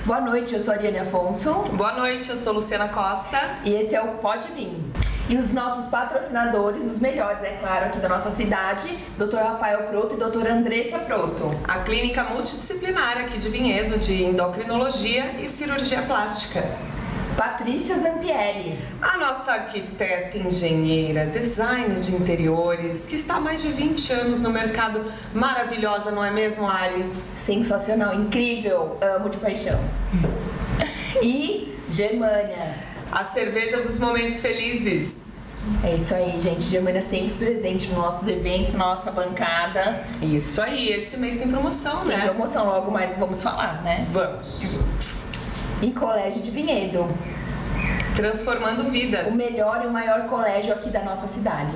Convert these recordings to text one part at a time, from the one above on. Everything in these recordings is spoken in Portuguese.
Boa noite, eu sou a Ariane Afonso. Boa noite, eu sou Luciana Costa. E esse é o Pode Vir. E os nossos patrocinadores, os melhores, é claro, aqui da nossa cidade, Dr. Rafael Proto e Dra. Andressa Proto. A clínica multidisciplinar aqui de Vinhedo, de endocrinologia e cirurgia plástica. Patrícia Zampieri. A nossa arquiteta, engenheira, designer de interiores, que está há mais de 20 anos no mercado. Maravilhosa, não é mesmo, Ari? Sensacional, incrível, amo de paixão. E Germânia. A cerveja dos momentos felizes. É isso aí, gente. Germânia sempre presente nos nossos eventos, na nossa bancada. Isso aí, esse mês tem promoção, né? Tem promoção, logo mais vamos falar, né? Vamos. E Colégio de Vinhedo. Transformando vidas. O melhor e o maior colégio aqui da nossa cidade.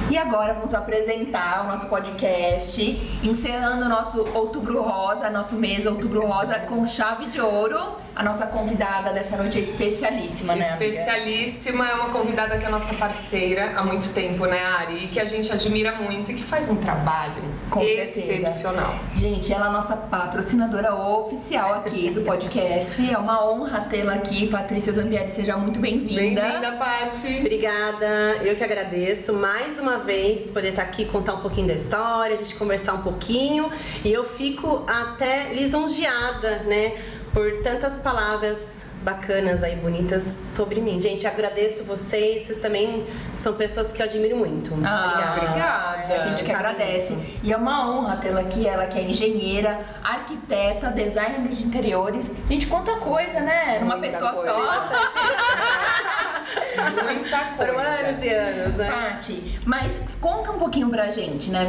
E agora vamos apresentar o nosso podcast, encerrando o nosso Outubro Rosa, nosso mês Outubro Rosa com chave de ouro. A nossa convidada dessa noite é especialíssima, né, Especialíssima, amiga? é uma convidada que é nossa parceira há muito tempo, né, Ari? E que a gente admira muito e que faz um trabalho com excepcional. Certeza. Gente, ela é a nossa patrocinadora oficial aqui do podcast. É uma honra tê-la aqui. Patrícia Zampieri, seja muito bem-vinda. Bem-vinda, Paty. Obrigada, eu que agradeço mais uma vez poder estar aqui, contar um pouquinho da história, a gente conversar um pouquinho. E eu fico até lisonjeada, né, por tantas palavras bacanas aí, bonitas sobre mim. Gente, agradeço vocês também são pessoas que eu admiro muito. Obrigada. A gente que agradece. Isso. E é uma honra tê-la aqui, ela que é engenheira, arquiteta, designer de interiores. Gente, quanta coisa, né? Numa Muita pessoa coisa. só. Muita Foram coisa. anos e anos, né? Paty, mas conta um pouquinho pra gente, né?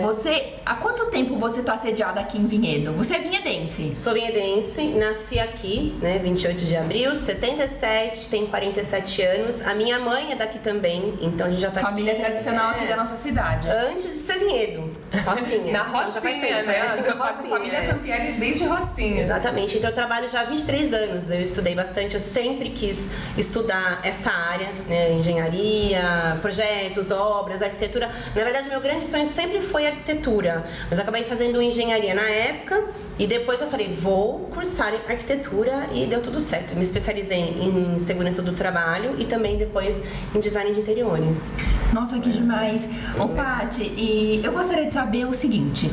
Há quanto tempo você tá sediada aqui em Vinhedo? Você é vinhedense? Sou vinhedense, nasci aqui, né, 28 de abril, 77, tenho 47 anos. A minha mãe é daqui também, então a gente já tá Família aqui. tradicional aqui da nossa cidade. Antes de ser Vinhedo, Rocinha. Na Então já faz Rocinha, tempo, né? Já A família é. Zampieri desde Rocinha. Exatamente, então eu trabalho já há 23 anos, eu estudei bastante, eu sempre quis estudar essa área, né, engenharia, projetos, obras, arquitetura. Na verdade, meu grande sonho sempre foi arquitetura, mas eu acabei fazendo engenharia na época e depois eu falei, vou cursar em arquitetura e deu tudo certo. Me especializei em segurança do trabalho e também depois em design de interiores. Nossa, que demais. Ô, Paty, e eu gostaria de saber o seguinte,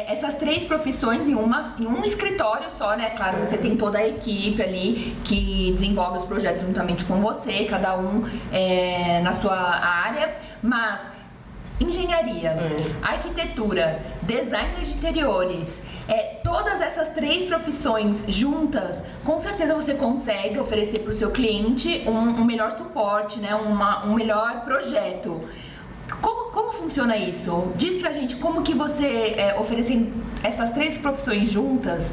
essas três profissões em um escritório só, né? Claro, você tem toda a equipe ali que desenvolve os projetos juntamente com você, cada um na sua área, mas engenharia, arquitetura, design de interiores, todas essas três profissões juntas, com certeza você consegue oferecer para o seu cliente um melhor suporte, né? Um melhor projeto. Como funciona isso? Diz pra gente como que você, oferecendo essas três profissões juntas,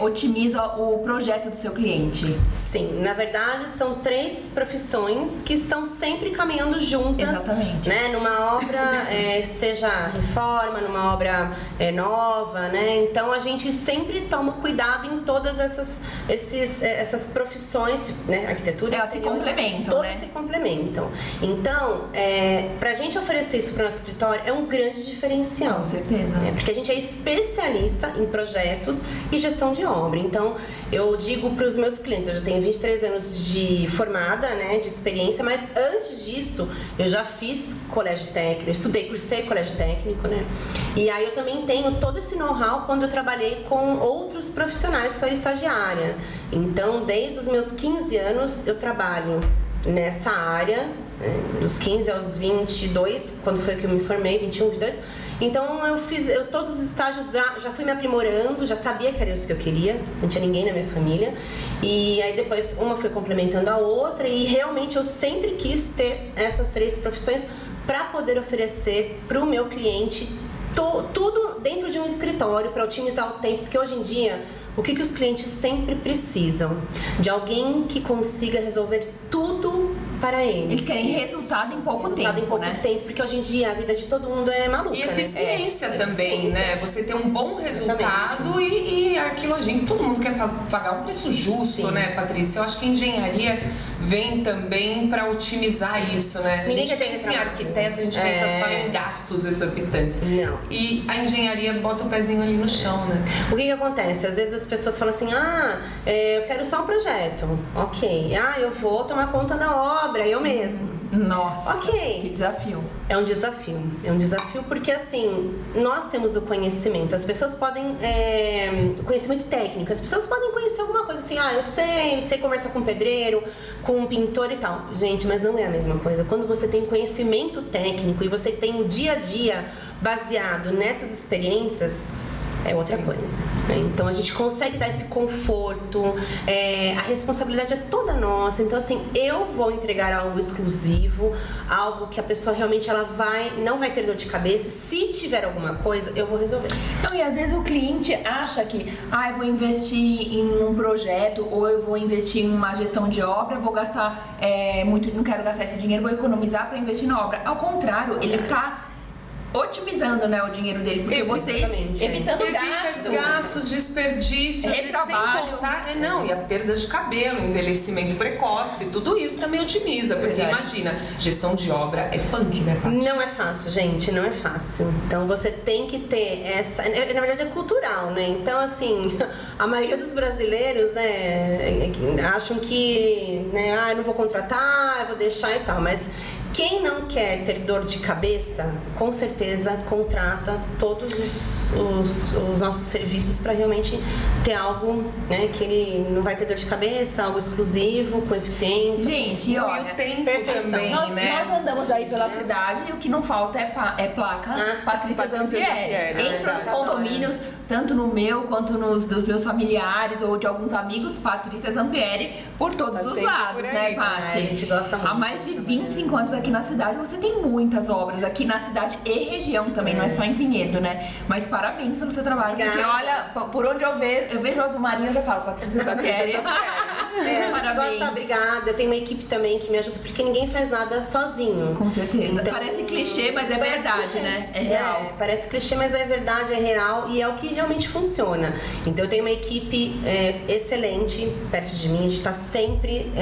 otimiza o projeto do seu cliente. Sim, na verdade são três profissões que estão sempre caminhando juntas. Exatamente. Né? Numa obra, seja reforma, numa obra nova, né? Então a gente sempre toma cuidado em todas essas profissões, né? Arquitetura, Elas se interiores, complementam, todas né? se complementam. Então, pra gente oferecer isso para o nosso escritório é um grande diferencial. Com certeza. Porque a gente é especialista em projetos e gestão de obra. Então, eu digo para os meus clientes, eu já tenho 23 anos de formada, né, de experiência, mas antes disso, eu já fiz colégio técnico, estudei, cursei colégio técnico, né? E aí eu também tenho todo esse know-how quando eu trabalhei com outros profissionais que eu era estagiária. Então, desde os meus 15 anos, eu trabalho nessa área, dos 15 aos 22, quando foi que eu me formei, 21, 22. Então eu fiz todos os estágios, já fui me aprimorando, já sabia que era isso que eu queria, não tinha ninguém na minha família. E aí depois uma foi complementando a outra e realmente eu sempre quis ter essas três profissões para poder oferecer para o meu cliente tudo dentro de um escritório para otimizar o tempo, porque hoje em dia o que os clientes sempre precisam? De alguém que consiga resolver tudo para eles. Eles querem resultado em pouco tempo, né? Porque hoje em dia a vida de todo mundo é maluca. E eficiência né? também, Eficiência. né? Você ter um bom resultado e aquilo todo mundo quer pagar um preço justo, né, Patrícia? Eu acho que a engenharia vem também para otimizar isso, né? A gente pensa em arquiteto, a gente pensa só em gastos exorbitantes. Não. E a engenharia bota o pezinho ali no chão, né? O que acontece? Às vezes as pessoas falam assim, eu quero só um projeto. Ok. Eu vou tomar conta da obra, eu mesmo. Nossa, ok. Que desafio. É um desafio porque assim, nós temos o conhecimento, as pessoas podem, o conhecimento técnico, as pessoas podem conhecer alguma coisa assim, eu sei conversar com um pedreiro, com um pintor e tal. Gente, mas não é a mesma coisa. Quando você tem conhecimento técnico e você tem o dia a dia baseado nessas experiências, é outra coisa, né? Então a gente consegue dar esse conforto, a responsabilidade é toda nossa. Então assim, eu vou entregar algo exclusivo, algo que a pessoa realmente não vai ter dor de cabeça. Se tiver alguma coisa, eu vou resolver. Não, e às vezes o cliente acha que eu vou investir em um projeto ou eu vou investir em uma gestão de obra, vou gastar muito, não quero gastar esse dinheiro, vou economizar para investir na obra. Ao contrário, ele está otimizando, né, o dinheiro dele, porque vocês evitando gastos, desperdícios, e sem contar, e a perda de cabelo, envelhecimento precoce, tudo isso também otimiza, porque imagina, gestão de obra é punk, né, Paty? Não é fácil, gente, não é fácil. Então você tem que ter essa, na verdade é cultural, né? Então assim, a maioria dos brasileiros, acham que, eu não vou contratar, eu vou deixar e tal, mas quem não quer ter dor de cabeça, com certeza contrata todos os nossos serviços para realmente ter algo, né, que ele não vai ter dor de cabeça, algo exclusivo, com eficiência. Gente, olha, o tempo perfeição. também, nós andamos aí pela cidade e o que não falta é placa Patrícia Zampieri. Entra nos condomínios, tanto no meu quanto dos meus familiares ou de alguns amigos, Patrícia Zampieri, por todos os lados, né, Paty? A gente gosta muito. Há mais de 25 anos aqui na cidade, você tem muitas obras aqui na cidade e região também, não é só em Vinhedo, né? Mas parabéns pelo seu trabalho, porque olha, por onde eu vejo o Azul Marinho, eu já falo, Patrícia Zampieri. A gente gosta, obrigada. Eu tenho uma equipe também que me ajuda, porque ninguém faz nada sozinho. Com certeza. Então, parece clichê, mas é verdade, clichê, né? É real. Parece clichê, mas é verdade, é real e é o que realmente funciona. Então eu tenho uma equipe excelente perto de mim, a gente está sempre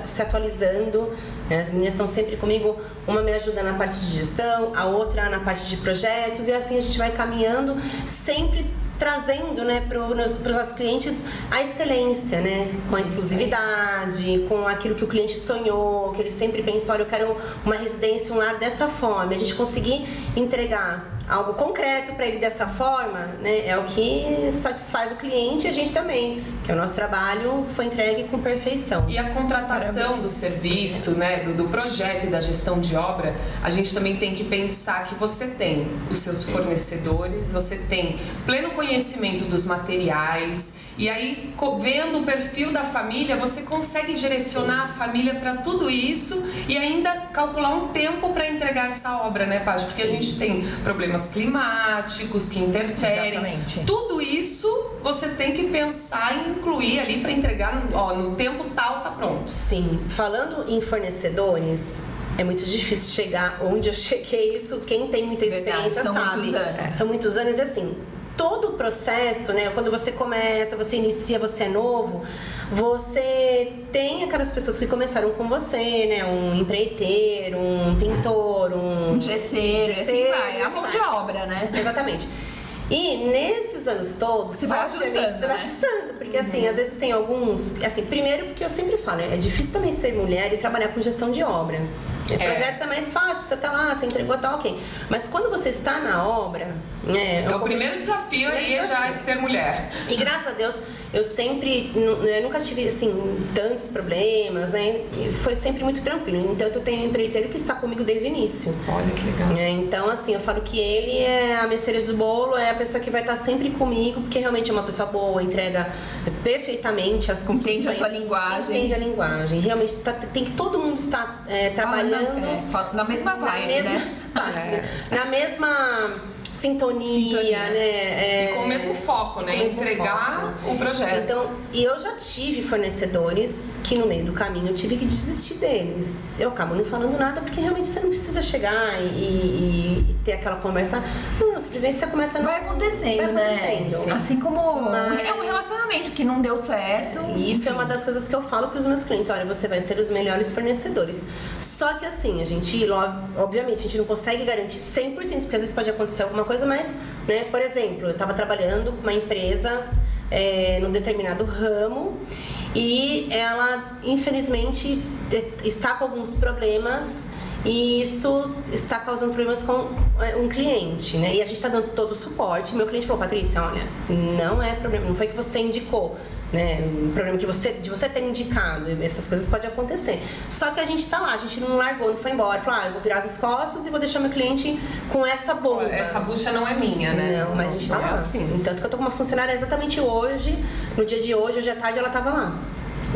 se atualizando, né? As meninas estão sempre comigo, uma me ajuda na parte de gestão, a outra na parte de projetos, e assim a gente vai caminhando, sempre trazendo, né, para os nossos clientes a excelência, né, com a exclusividade, com aquilo que o cliente sonhou, que ele sempre pensou, olha, eu quero uma residência, um lar dessa forma. A gente conseguir entregar algo concreto para ele dessa forma, né, é o que satisfaz o cliente e a gente também, que o nosso trabalho foi entregue com perfeição. E a contratação do serviço, né, do projeto e da gestão de obra, a gente também tem que pensar que você tem os seus fornecedores, você tem pleno conhecimento dos materiais, e aí, vendo o perfil da família, você consegue direcionar a família para tudo isso e ainda calcular um tempo para entregar essa obra, né, Paty? Porque a gente tem problemas climáticos que interferem. Exatamente. Tudo isso você tem que pensar em incluir ali para entregar no tempo tal, tá pronto. Sim. Falando em fornecedores, é muito difícil chegar onde eu cheguei. Isso quem tem muita experiência São sabe. muitos anos. São muitos anos e assim, todo o processo, né, quando você começa, você inicia, você é novo, você tem aquelas pessoas que começaram com você, né, um empreiteiro, um pintor, um gesseiro, assim vai, a mão de obra, né? Exatamente. E nesses anos todos, você vai ajustando, você vai ajustando, porque assim, às vezes tem alguns, assim, primeiro porque eu sempre falo, é difícil também ser mulher e trabalhar com gestão de obra. Projetos é mais fácil, você tá lá, você entregou, tá ok. Mas quando você está na obra, né? O primeiro desafio aí já é ser mulher. E graças a Deus, eu nunca tive, assim, tantos problemas, né? E foi sempre muito tranquilo. Então, eu tenho um empreiteiro que está comigo desde o início. Olha que legal. Então, assim, eu falo que ele é a cereja do bolo, é a pessoa que vai estar sempre comigo, porque realmente é uma pessoa boa, entrega perfeitamente as construções. Entende a sua linguagem. Entende a linguagem. Realmente, tem que todo mundo estar trabalhando na mesma vibe, né? Na mesma sintonia, né? E com o mesmo foco, né? Entregar o projeto. Então, e eu já tive fornecedores que no meio do caminho eu tive que desistir deles. Eu acabo não falando nada porque realmente você não precisa chegar e ter aquela conversa. Não, simplesmente você começa vai acontecendo, né? Assim como é um relacionamento momento que não deu certo. E isso é uma das coisas que eu falo para os meus clientes. Olha, você vai ter os melhores fornecedores. Só que assim, a gente, obviamente, a gente não consegue garantir 100%, porque às vezes pode acontecer alguma coisa, mas, né, por exemplo, eu estava trabalhando com uma empresa num determinado ramo e ela, infelizmente, está com alguns problemas. E isso está causando problemas com um cliente, né? E a gente está dando todo o suporte. Meu cliente falou, Patrícia, olha, não é problema, não foi que você indicou, né? O problema de você ter indicado, essas coisas podem acontecer. Só que a gente está lá, a gente não largou, não foi embora. Falou, eu vou virar as costas e vou deixar meu cliente com essa bomba. Essa bucha não é minha, né? Não, mas a gente está lá. Assim. Tanto que eu tô com uma funcionária exatamente hoje, no dia de hoje à tarde, ela estava lá.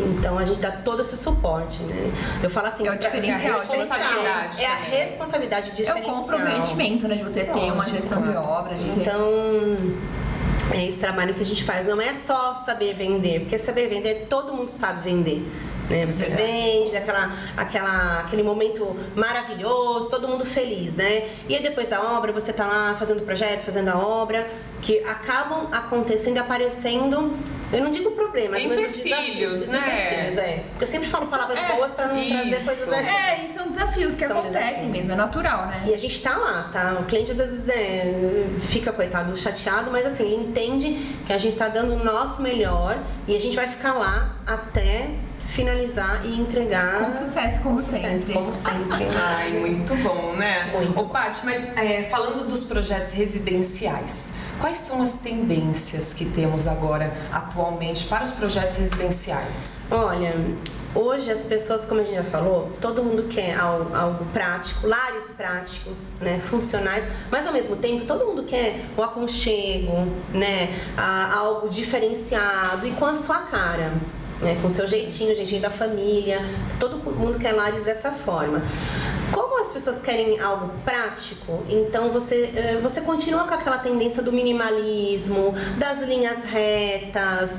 Então a gente dá todo esse suporte, né? Eu falo assim, é o diferencial, é a responsabilidade diferencial. É o comprometimento, né, de você ter uma gestão de obra, de ter... Então, é esse trabalho que a gente faz. Não é só saber vender, porque saber vender, todo mundo sabe vender. Né? Você vende aquele momento maravilhoso, todo mundo feliz, né? E aí depois da obra, você tá lá fazendo o projeto, fazendo a obra, que acabam acontecendo e aparecendo, eu não digo problemas, mas os desafios, né? Eu sempre falo palavras boas para não trazer coisas... E são desafios que acontecem mesmo, é natural, né? E a gente tá lá, tá? O cliente às vezes fica, coitado, chateado, mas assim, ele entende que a gente tá dando o nosso melhor e a gente vai ficar lá até finalizar e entregar com sucesso, como sempre. Ai, muito bom, né? Muito. Ô, Paty, mas falando dos projetos residenciais, quais são as tendências que temos agora, atualmente, para os projetos residenciais? Olha, hoje as pessoas, como a gente já falou, todo mundo quer algo prático, lares práticos, né, funcionais, mas ao mesmo tempo todo mundo quer o aconchego, né, algo diferenciado e com a sua cara. Né, com o seu jeitinho, o jeitinho da família, todo mundo quer lares dessa forma. Como as pessoas querem algo prático, então você continua com aquela tendência do minimalismo, das linhas retas,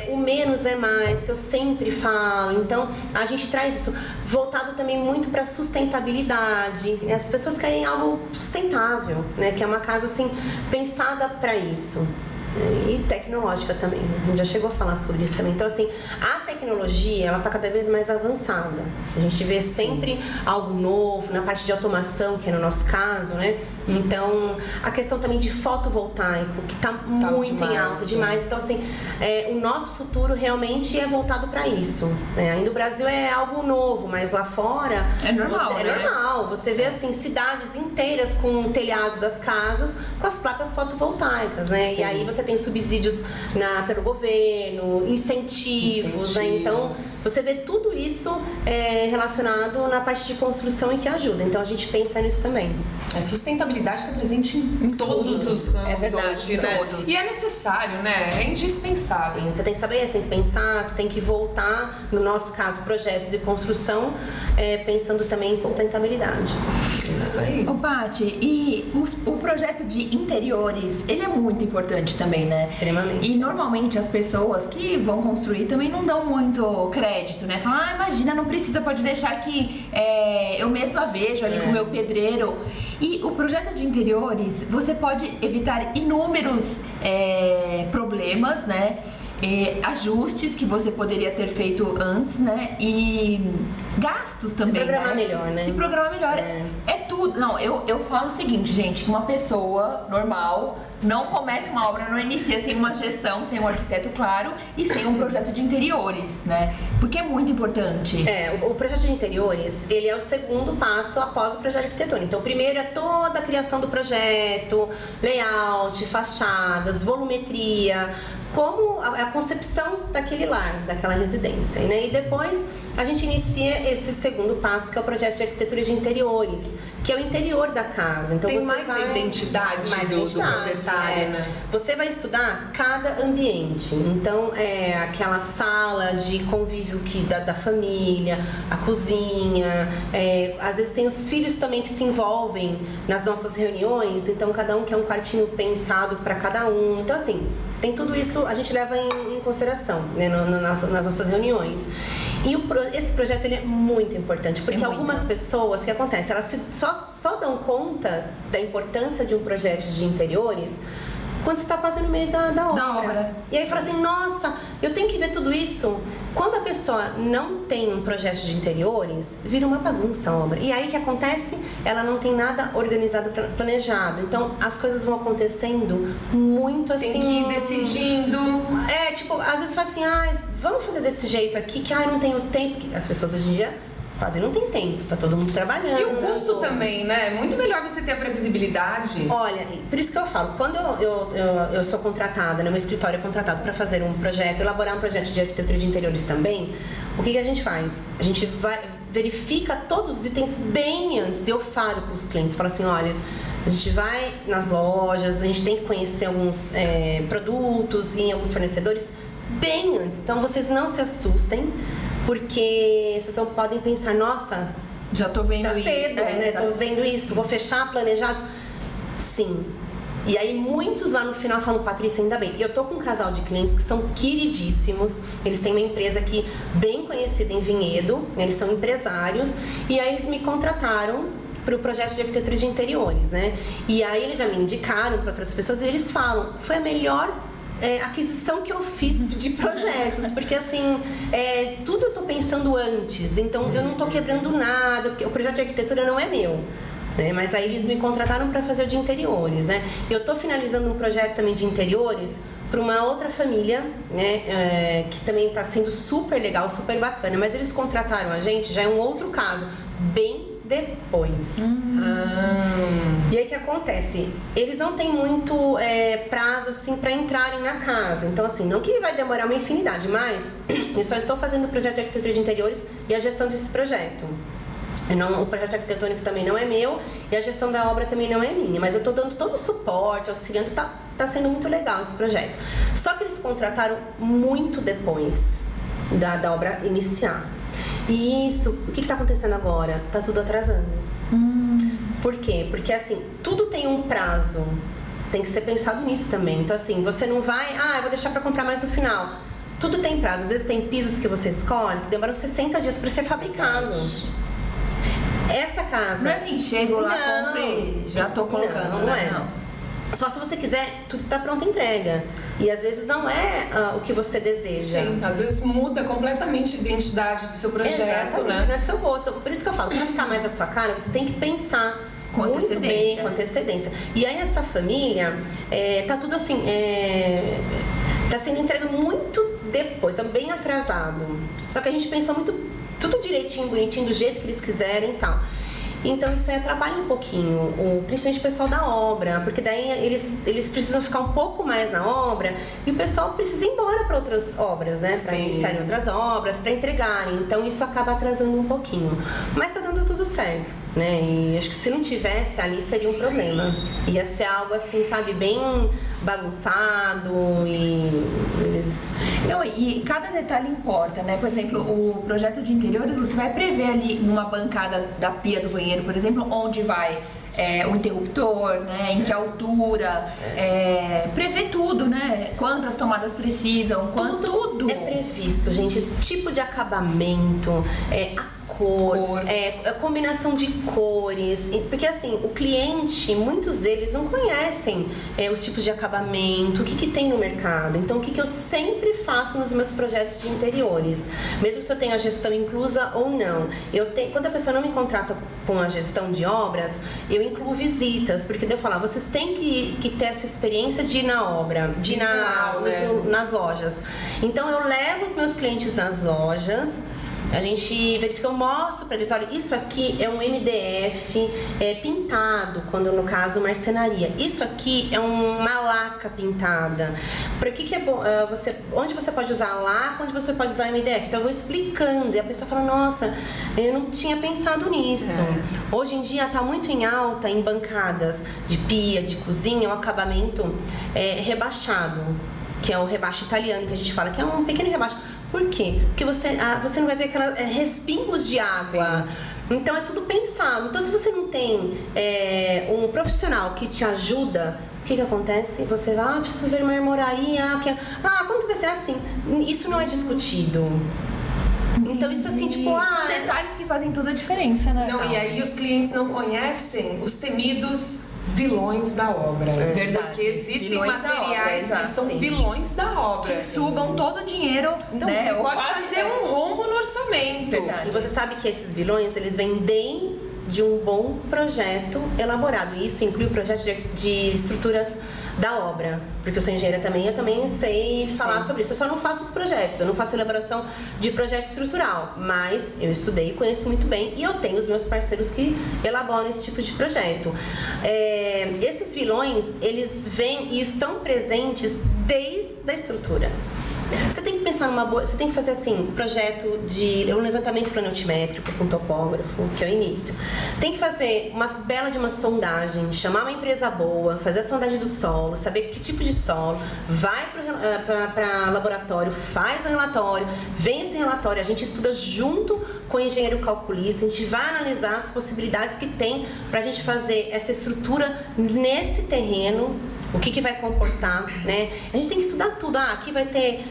o menos é mais, que eu sempre falo. Então a gente traz isso voltado também muito para sustentabilidade. As pessoas querem algo sustentável, né, que é uma casa assim pensada para isso. E tecnológica também, a gente já chegou a falar sobre isso também. Então assim, a tecnologia, ela está cada vez mais avançada. A gente vê sempre algo novo, na parte de automação, que é no nosso caso, né? Então, a questão também de fotovoltaico, que está muito em alta, demais. Então assim, o nosso futuro realmente é voltado para isso, né? Ainda o Brasil é algo novo, mas lá fora é normal, é normal. Você vê assim, cidades inteiras com telhados das casas, com as placas fotovoltaicas, né? Sim. E aí você tem subsídios pelo governo, incentivos, né? Então você vê tudo isso relacionado na parte de construção e que ajuda. Então a gente pensa nisso também. A sustentabilidade está presente em todos os ramos hoje, né? Todos. E é necessário, né? É indispensável. Sim, você tem que saber, você tem que pensar, você tem que voltar, no nosso caso, projetos de construção, pensando também em sustentabilidade. Isso aí. Ô, Paty, e o projeto de interiores, ele é muito importante também, né? Extremamente. E normalmente as pessoas que vão construir também não dão muito crédito, né? Falam, imagina, não precisa, pode deixar que eu mesma vejo ali com o meu pedreiro. E o projeto de interiores, você pode evitar inúmeros problemas, né? Ajustes que você poderia ter feito antes, né? E gastos também. Se programar melhor, né? Se programar melhor. É tudo. Não, eu falo o seguinte, gente, que uma pessoa normal não começa uma obra, não inicia sem uma gestão, sem um arquiteto claro e sem um projeto de interiores, né? Porque é muito importante. O projeto de interiores, ele é o segundo passo após o projeto arquitetônico. Então, o primeiro é toda a criação do projeto, layout, fachadas, volumetria, como a concepção daquele lar, daquela residência, né? E depois a gente inicia esse segundo passo, que é o projeto de arquitetura de interiores, que é o interior da casa. Então tem você mais a identidade do proprietário, né? Você vai estudar cada ambiente. Então, aquela sala de convívio da família, a cozinha, às vezes tem os filhos também que se envolvem nas nossas reuniões, então cada um quer um quartinho pensado para cada um. Então, assim, tem tudo isso, a gente leva em consideração, né, nas nossas reuniões. E esse projeto ele é muito importante, porque algumas pessoas, o que acontece? Elas só dão conta da importância de um projeto de interiores quando você tá quase no meio da obra. E aí fala assim, nossa, eu tenho que ver tudo isso. Quando a pessoa não tem um projeto de interiores, vira uma bagunça a obra. E aí o que acontece? Ela não tem nada organizado, planejado. Então as coisas vão acontecendo muito assim. Tem que ir decidindo. Tipo, às vezes fala assim, vamos fazer desse jeito aqui, que não tenho tempo. As pessoas hoje em dia quase não tem tempo, tá todo mundo trabalhando. E o custo também, né? É muito melhor você ter a previsibilidade. Olha, por isso que eu falo, quando eu sou contratada, meu escritório é contratado para fazer um projeto, elaborar um projeto de arquitetura de interiores também, o que a gente faz? A gente verifica todos os itens bem antes. Eu falo para os clientes, falo assim, olha, a gente vai nas lojas, a gente tem que conhecer alguns produtos e alguns fornecedores bem antes. Então vocês não se assustem, porque vocês não podem pensar, nossa, já tô vendo tá cedo, né? Tá tô vendo isso, vou fechar planejados. Sim. E aí muitos lá no final falam, Patrícia, ainda bem. Eu tô com um casal de clientes que são queridíssimos. Eles têm uma empresa aqui bem conhecida em Vinhedo, eles são empresários, e aí eles me contrataram para o projeto de arquitetura de interiores, né? E aí eles já me indicaram para outras pessoas e eles falam, foi a melhor aquisição que eu fiz de projetos, porque assim, tudo eu tô pensando antes, então eu não tô quebrando nada, porque o projeto de arquitetura não é meu, né? Mas aí eles me contrataram para fazer o de interiores, né? Eu tô finalizando um projeto também de interiores para uma outra família, né? Que também tá sendo super legal, super bacana, mas eles contrataram a gente, já é um outro caso, bem depois. E aí o que acontece? Eles não têm muito prazo assim para entrarem na casa. Então assim, não que vai demorar uma infinidade, mas eu só estou fazendo o projeto de arquitetura de interiores e a gestão desse projeto. O projeto arquitetônico também não é meu e a gestão da obra também não é minha, mas eu estou dando todo o suporte, auxiliando, tá sendo muito legal esse projeto. Só que eles contrataram muito depois da obra iniciar. E isso, o que está acontecendo agora? Tá tudo atrasando. Por quê? Porque assim, tudo tem um prazo. Tem que ser pensado nisso também. Então assim, você não vai, eu vou deixar para comprar mais no final. Tudo tem prazo. Às vezes tem pisos que você escolhe que demoram 60 dias para ser fabricado. Essa casa... Não é assim, chego lá, comprei, já tô colocando. Não é. Só se você quiser, tudo que tá pronto entrega. E às vezes não é o que você deseja. Sim, às vezes muda completamente a identidade do seu projeto, exatamente, né? Não é do seu gosto. Por isso que eu falo, para ficar mais a sua cara, você tem que pensar muito bem, com antecedência. E aí essa família, tá tudo assim, tá sendo entregue muito depois, tá bem atrasado. Só que a gente pensou tudo direitinho, bonitinho, do jeito que eles quiserem e tal. Então isso aí atrapalha um pouquinho, principalmente o pessoal da obra, porque daí eles precisam ficar um pouco mais na obra e o pessoal precisa ir embora para outras obras, né? Para iniciarem outras obras, para entregarem. Então isso acaba atrasando um pouquinho. Mas tá dando tudo certo, né? E acho que se não tivesse ali seria um problema. Ia ser algo assim, sabe, bem bagunçado e eles... Não, e cada detalhe importa, né? Por exemplo, o projeto de interiores, você vai prever ali numa bancada da pia do banheiro, por exemplo, onde vai o interruptor, né? Em que altura, prever tudo, né? Quantas tomadas precisam, tudo. É previsto, gente. Tipo de acabamento, a cor, a combinação de cores, porque assim, o cliente, muitos deles não conhecem os tipos de acabamento, o que tem no mercado. Então, o que eu sempre faço nos meus projetos de interiores, mesmo se eu tenho a gestão inclusa ou não, quando a pessoa não me contrata com a gestão de obras, eu incluo visitas, porque eu falo, vocês têm que ter essa experiência de ir na obra, de ir nas lojas. Então, eu levo os meus clientes nas lojas, a gente verifica, eu mostro para eles, olha, isso aqui é um MDF pintado, quando no caso marcenaria. Isso aqui é uma laca pintada. Para que é bom? Onde você pode usar a laca, onde você pode usar o MDF. Então eu vou explicando e a pessoa fala, nossa, eu não tinha pensado nisso. Hoje em dia está muito em alta em bancadas de pia, de cozinha, o acabamento rebaixado, que é o rebaixo italiano que a gente fala, que é um pequeno rebaixo. Por quê? Porque você não vai ver aquelas respingos de água. Sim. Então é tudo pensado. Então se você não tem um profissional que te ajuda, o que acontece? Você vai, preciso ver uma armoraria. Como que vai ser assim? Isso não é discutido. Então isso assim, tipo... São detalhes que fazem toda a diferença, né? Não, e aí os clientes não conhecem os temidos vilões da obra. Verdade. Porque existem Vilões da materiais obra, que são sim. vilões da obra. Que sugam todo o dinheiro, Então, né? você pode quase- fazer um rombo no orçamento. Verdade. E você sabe que esses vilões, eles vêm desde um bom projeto elaborado. E isso inclui o projeto de estruturas da obra. Porque eu sou engenheira também, eu também sei falar sobre isso. Eu só não faço os projetos, eu não faço elaboração de projeto estrutural. Mas eu estudei e conheço muito bem. E eu tenho os meus parceiros que elaboram esse tipo de projeto. Esses vilões, eles vêm e estão presentes desde a estrutura. Você tem que pensar numa boa... Você tem que fazer, assim, projeto de... um levantamento planometrico com topógrafo, que é o início. Tem que fazer uma bela de uma sondagem, chamar uma empresa boa, fazer a sondagem do solo, saber que tipo de solo, vai para laboratório, faz o relatório, vem esse relatório, a gente estuda junto com o engenheiro calculista, a gente vai analisar as possibilidades que tem para a gente fazer essa estrutura nesse terreno. O que vai comportar, né? A gente tem que estudar tudo. Aqui vai ter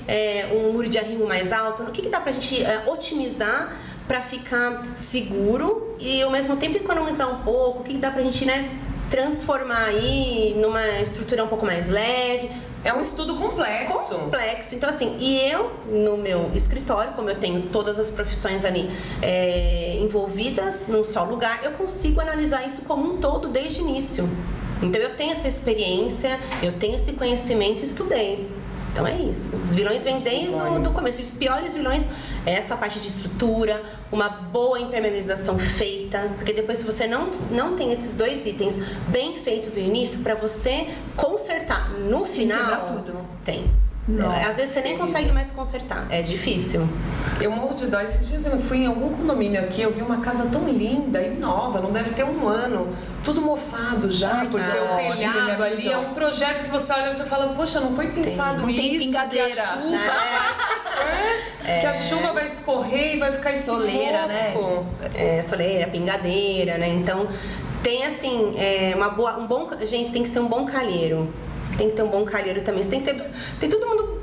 um muro de arrimo mais alto. O que dá pra gente otimizar para ficar seguro e ao mesmo tempo economizar um pouco? O que dá pra gente, né, transformar aí numa estrutura um pouco mais leve? É um estudo complexo. Complexo. Então, assim, e eu, no meu escritório, como eu tenho todas as profissões ali envolvidas num só lugar, eu consigo analisar isso como um todo desde o início. Então eu tenho essa experiência, eu tenho esse conhecimento e estudei. Então é isso. Os vilões vêm desde o começo. Os piores vilões é essa parte de estrutura, uma boa impermeabilização feita, porque depois se você não tem esses dois itens bem feitos no início, para você consertar no final... Tem que quebrar tudo. Tem. Nossa, às vezes você nem consegue mais consertar. É difícil. Eu morro de dó. Esses dias eu fui em algum condomínio aqui, eu vi uma casa tão linda e nova, não deve ter um ano, tudo mofado já, Ai, porque o telhado ali é um projeto que você olha e você fala, poxa, não foi pensado Não tem isso, pingadeira, que a chuva né? que a chuva vai escorrer e vai ficar esse Soleira, mofo. né? Soleira, pingadeira, né? Então, tem assim, gente, tem que ser um bom calheiro. Tem que ter um bom calheiro também. Você tem que ter... Tem todo mundo...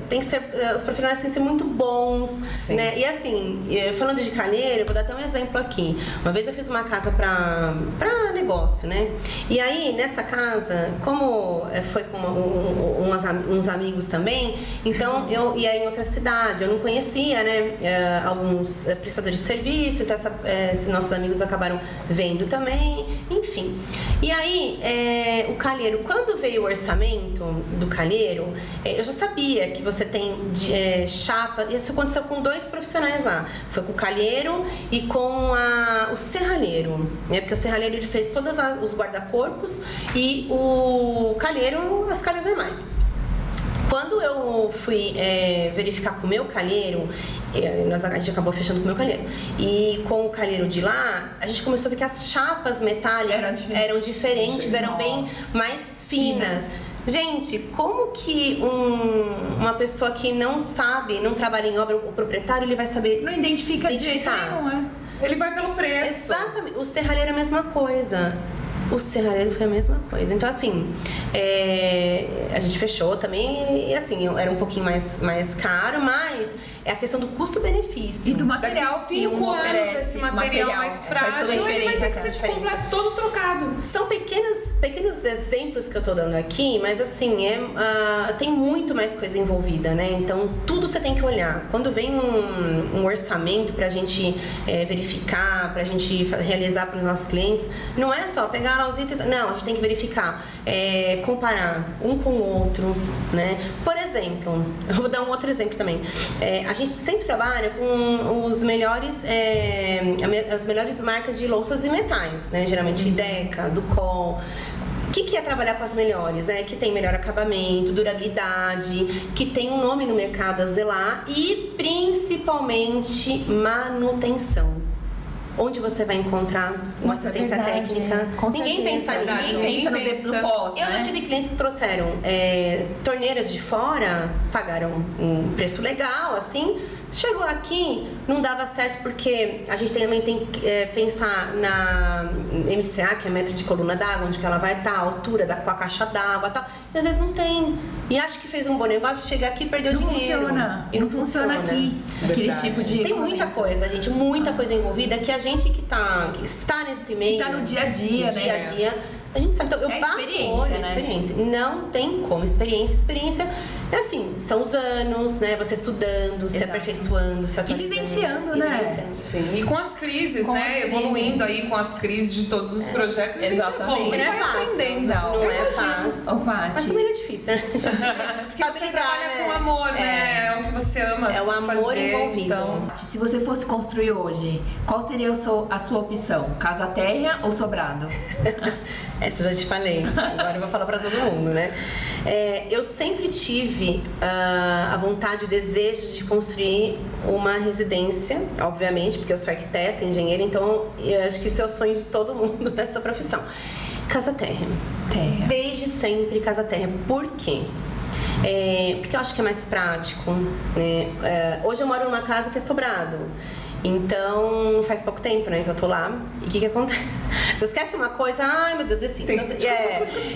tem que ser... Os profissionais têm que ser muito bons, Sim. né? E assim, falando de calheiro, eu vou dar até um exemplo aqui. Uma vez eu fiz uma casa pra negócio, né? E aí, nessa casa, como foi com uns amigos também, então eu ia em outra cidade, eu não conhecia, né? Alguns prestadores de serviço, então esses nossos amigos acabaram vendo também, enfim. E aí, o calheiro, quando veio o orçamento do calheiro, eu já sabia que você tem chapa. Isso aconteceu com 2 profissionais lá. Foi com o calheiro e com o serralheiro, né? Porque o serralheiro ele fez todos os guarda-corpos e o calheiro as calhas normais. Quando eu fui verificar com o meu calheiro, a gente acabou fechando com o meu calheiro. E com o calheiro de lá, a gente começou a ver que as chapas metálicas eram diferentes, eram bem mais finas. Gente, como que uma pessoa que não sabe, não trabalha em obra, o proprietário, ele vai saber Não identifica de jeito nenhum, Ele vai pelo preço. Exatamente. O serralheiro é a mesma coisa. O serralheiro foi a mesma coisa. Então, assim, a gente fechou também e, assim, era um pouquinho mais caro, mas é a questão do custo-benefício. E do material. Daqui 5 anos, esse material mais frágil, ele vai ter que ser completo, todo trocado. São pequenos exemplos que eu tô dando aqui, mas, assim, tem muito mais coisa envolvida, né? Então, tudo você tem que olhar. Quando vem um orçamento pra gente verificar, pra gente realizar para os nossos clientes, não é só pegar lá os itens. Não, a gente tem que verificar, comparar um com o outro, né? Por exemplo, eu vou dar um outro exemplo também. A gente sempre trabalha com as melhores marcas de louças e metais, né? Geralmente Deca, Ducol. O que é trabalhar com as melhores? Que tem melhor acabamento, durabilidade, que tem um nome no mercado a zelar e principalmente manutenção. Onde você vai encontrar uma assistência técnica? Ninguém pensa nisso. Ninguém pensa no pós, Eu já tive clientes que trouxeram torneiras de fora, pagaram um preço legal, assim. Chegou aqui, não dava certo porque a gente também tem que pensar na MCA, que é metro de coluna d'água, onde que ela vai estar, a altura com a caixa d'água e tal. E às vezes não tem. e acha que fez um bom negócio, chega aqui e perdeu Não dinheiro. funciona. E não funciona aqui. Aquele Verdade. tipo de... Tem muita coisa, gente, muita coisa envolvida que a gente que está nesse meio... Que tá no dia a dia, no né? dia a dia, a gente sabe. Então, eu É bato o experiência, olho, né? experiência. Não tem como. Experiência é assim, são os anos, né? Você estudando, se Exato. aperfeiçoando, se E atualizando. vivenciando, E né? vivenciando. Sim, e com as crises, Com né? as crises. Evoluindo aí com as crises de todos os projetos, a gente Exatamente. evolui e Não é vai fácil. aprendendo. Não, Não é imagino. fácil. Ô, Paty, Mas também não é difícil, né? Porque você trabalha com amor, né? É o que você ama É o amor fazer, envolvido. Então... se você fosse construir hoje, qual seria a sua opção? Casa térrea ou sobrado? Essa eu já te falei. Agora eu vou falar pra todo mundo, né? Eu sempre tive a vontade, o desejo de construir uma residência, obviamente, porque eu sou arquiteta, engenheira, então eu acho que isso é o sonho de todo mundo nessa profissão. Casa térrea. Terra. Desde sempre casa térrea. Por quê? Porque eu acho que é mais prático, né? Hoje eu moro numa casa que é sobrado. Então, faz pouco tempo, né, que eu tô lá. E o que acontece? Você esquece uma coisa, ai meu Deus, desci. Então,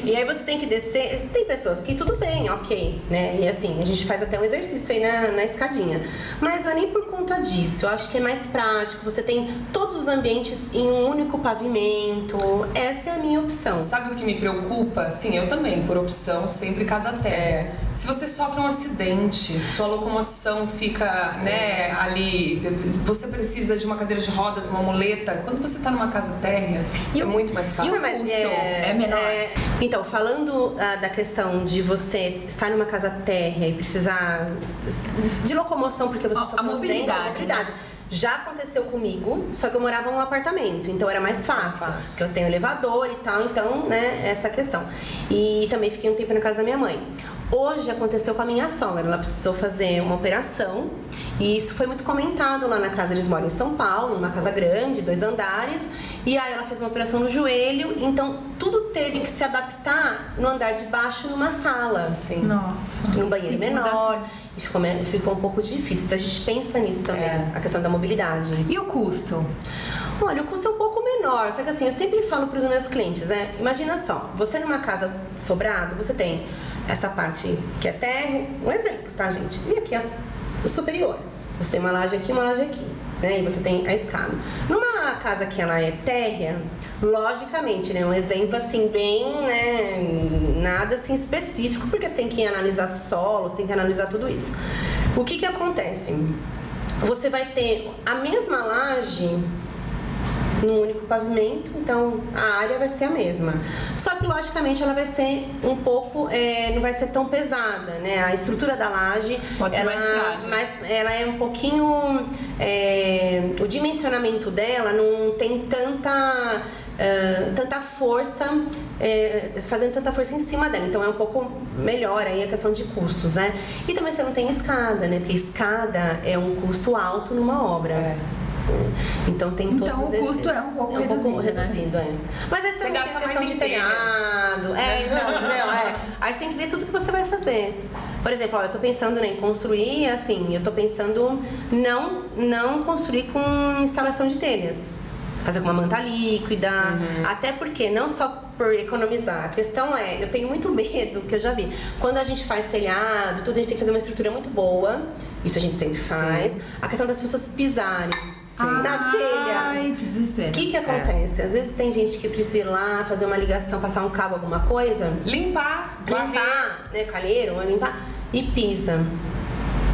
e aí você tem que descer. Tem pessoas que tudo bem, ok, né? E assim, a gente faz até um exercício aí na escadinha. Mas não é nem por conta disso. Eu acho que é mais prático. Você tem todos os ambientes em um único pavimento. Essa é a minha opção. Sabe o que me preocupa? Sim, eu também, por opção, sempre casa térrea. Se você sofre um acidente, sua locomoção fica, né, ali, você precisa de uma cadeira de rodas, uma muleta. Quando você tá numa casa térrea, é muito mais fácil. E o custo é menor? Então, falando da questão de você estar numa casa térrea e precisar de locomoção, porque você sofreu um acidente, mobilidade, mobilidade. Já aconteceu comigo, só que eu morava num apartamento, então era mais fácil. Porque eu tenho elevador e tal, então, né, essa questão. E também fiquei um tempo na casa da minha mãe. Hoje aconteceu com a minha sogra, ela precisou fazer uma operação e isso foi muito comentado lá na casa. Eles moram em São Paulo, numa casa grande, 2 andares, e aí ela fez uma operação no joelho, então tudo teve que se adaptar no andar de baixo numa sala. Sim. Nossa. Num banheiro menor, e ficou um pouco difícil. Então a gente pensa nisso também, a questão da mobilidade. E o custo? Olha, o custo é um pouco menor, só que assim, eu sempre falo para os meus clientes, né? Imagina só, você numa casa sobrado, você tem essa parte que é térreo, um exemplo, tá, gente? E aqui é o superior. Você tem uma laje aqui e uma laje aqui, né? E você tem a escada. Numa casa que ela é térrea, logicamente, né? Um exemplo assim, bem, né? Nada assim específico, porque você tem que analisar solo, você tem que analisar tudo isso. O que acontece? Você vai ter a mesma laje num único pavimento, então a área vai ser a mesma. Só que logicamente ela vai ser um pouco, não vai ser tão pesada, né? A estrutura da laje, pode ser mais frágil. ela é um pouquinho, o dimensionamento dela não tem tanta força, fazendo tanta força em cima dela, então é um pouco melhor aí a questão de custos, né? E também você não tem escada, né? Porque escada é um custo alto numa obra. Então tem então, todos esses... o custo é um pouco reduzido, né? Mas aí você gasta tem a questão mais de em telhado. Aí você tem que ver tudo que você vai fazer. Por exemplo, eu tô pensando em construir, assim, eu tô pensando não construir com instalação de telhas. Fazer com uma manta líquida, até porque não só por economizar, a questão é, eu tenho muito medo, que eu já vi, quando a gente faz telhado, tudo, a gente tem que fazer uma estrutura muito boa, isso a gente sempre faz. Sim. A questão das pessoas pisarem na telha. Ai, que desespero. O que acontece? Às vezes tem gente que precisa ir lá fazer uma ligação, passar um cabo, alguma coisa. Limpar, né, calheiro, limpar e pisa.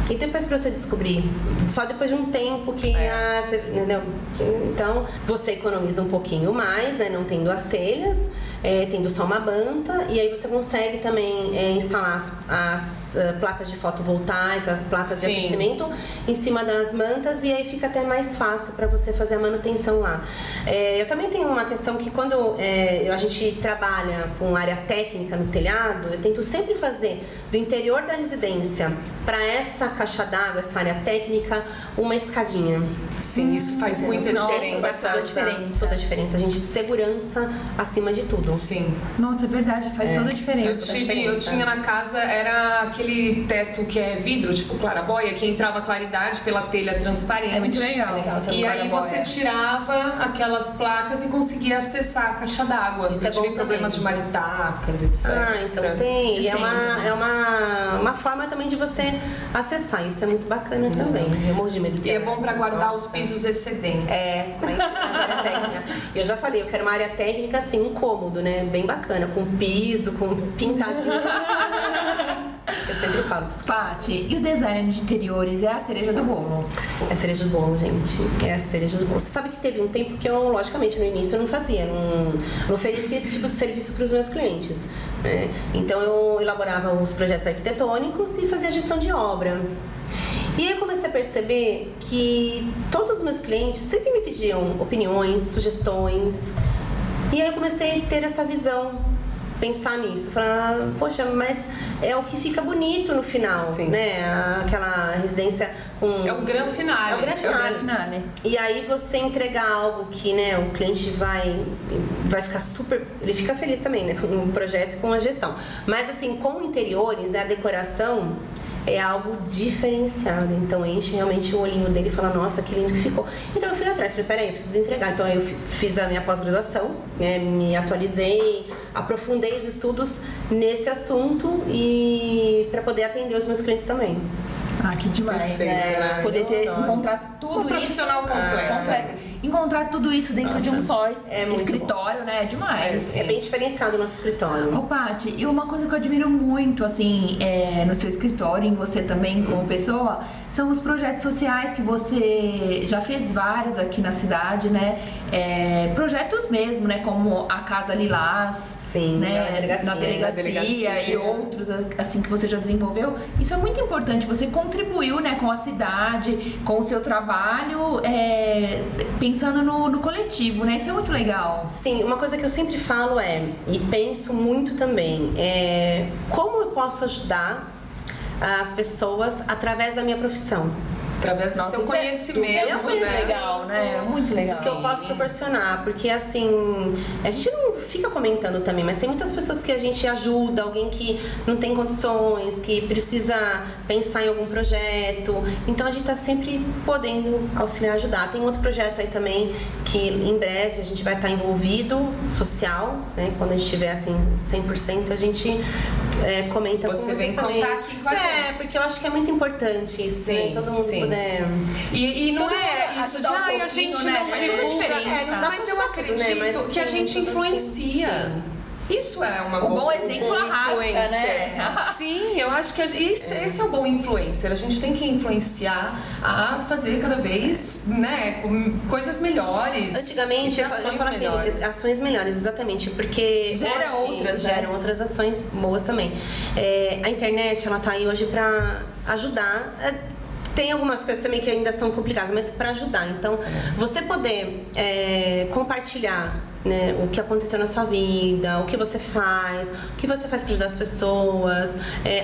E depois pra você descobrir, só depois de um tempo que você, entendeu? Então você economiza um pouquinho mais, né? Não tendo as telhas, tendo só uma manta, e aí você consegue também instalar as placas de fotovoltaica, as placas de aquecimento em cima das mantas, e aí fica até mais fácil para você fazer a manutenção lá. Eu também tenho uma questão que quando a gente trabalha com área técnica no telhado, eu tento sempre fazer do interior da residência para essa caixa d'água, essa área técnica, uma escadinha. Sim, isso faz muita diferença. Faz toda a diferença. Toda a diferença. A gente, segurança acima de tudo. Sim. Nossa, é verdade, faz toda a diferença. Eu tinha na casa, era aquele teto que é vidro, tipo clarabóia, que entrava claridade pela telha transparente. É muito legal. E aí você tirava aquelas placas e conseguia acessar a caixa d'água. Eu tive problemas de maritacas, etc. Então tem. E é uma uma forma também de você acessar. Isso é muito bacana também. Eu morro de medo de E é bom para guardar os pisos excedentes. Mas área técnica. Eu já falei, eu quero uma área técnica assim, um cômodo, né? Bem bacana, com piso, com pintadinho. Eu sempre falo pros Paty, e o design de interiores é a cereja do bolo? É a cereja do bolo, gente. É a cereja do bolo. Você sabe que teve um tempo que eu, logicamente, no início eu não fazia, não oferecia esse tipo de serviço para os meus clientes, né? Então eu elaborava os projetos arquitetônicos e fazia gestão de obra. E aí eu comecei a perceber que todos os meus clientes sempre me pediam opiniões, sugestões. E aí eu comecei a ter essa visão, pensar nisso, falar, poxa, mas é o que fica bonito no final, Sim. né? Aquela residência com... É o grande finale. É o grande finale. E aí você entregar algo que, né, o cliente vai ficar super... Ele fica feliz também, né, com o projeto e com a gestão. Mas assim, com interiores, a decoração é algo diferenciado. Então enche realmente o olhinho dele e fala, nossa, que lindo que ficou. Então eu fui atrás, falei, peraí, eu preciso entregar. Então eu fiz a minha pós-graduação, né, me atualizei, aprofundei os estudos nesse assunto e para poder atender os meus clientes também. Ah, que demais. Perfeito, né? Poder encontrar tudo Uma profissional isso. completa. Encontrar tudo isso dentro de um só escritório, bom. né? É demais. É bem diferenciado o nosso escritório. Ô, Paty, e uma coisa que eu admiro muito, assim, no seu escritório, em você também como pessoa, são os projetos sociais que você já fez vários aqui na cidade, né? Projetos mesmo, né? Como a Casa Lilás. Sim, né? na delegacia e outros, assim, que você já desenvolveu. Isso é muito importante. Você contribuiu, né, com a cidade, com o seu trabalho, pensando no coletivo, né? Isso é muito legal. Sim, uma coisa que eu sempre falo e penso muito também, como eu posso ajudar as pessoas através da minha profissão. Através do seu conhecimento, é muito legal, né? Muito legal. Isso eu posso proporcionar, porque assim, a gente não fica comentando também, mas tem muitas pessoas que a gente ajuda, alguém que não tem condições, que precisa pensar em algum projeto, então a gente tá sempre podendo auxiliar, ajudar. Tem outro projeto aí também, que em breve a gente vai estar envolvido, social, né? Quando a gente estiver assim, 100%, a gente comenta com vocês vem também. contar aqui com a gente. Porque eu acho que é muito importante isso, sim, né? Todo mundo puder... E não é isso de, a gente não divulga, mas eu acredito que a gente influencia. Isso é uma boa bom exemplo arrasta, né? Sim, eu acho que esse é o bom influencer. A gente tem que influenciar a fazer cada vez, né, coisas melhores. Antigamente, ações melhores. Ações melhores, exatamente, porque geram outras ações boas também. A internet, ela tá aí hoje para ajudar. Tem algumas coisas também que ainda são complicadas, mas para ajudar. Então, você poder compartilhar, né, o que aconteceu na sua vida, o que você faz para ajudar as pessoas,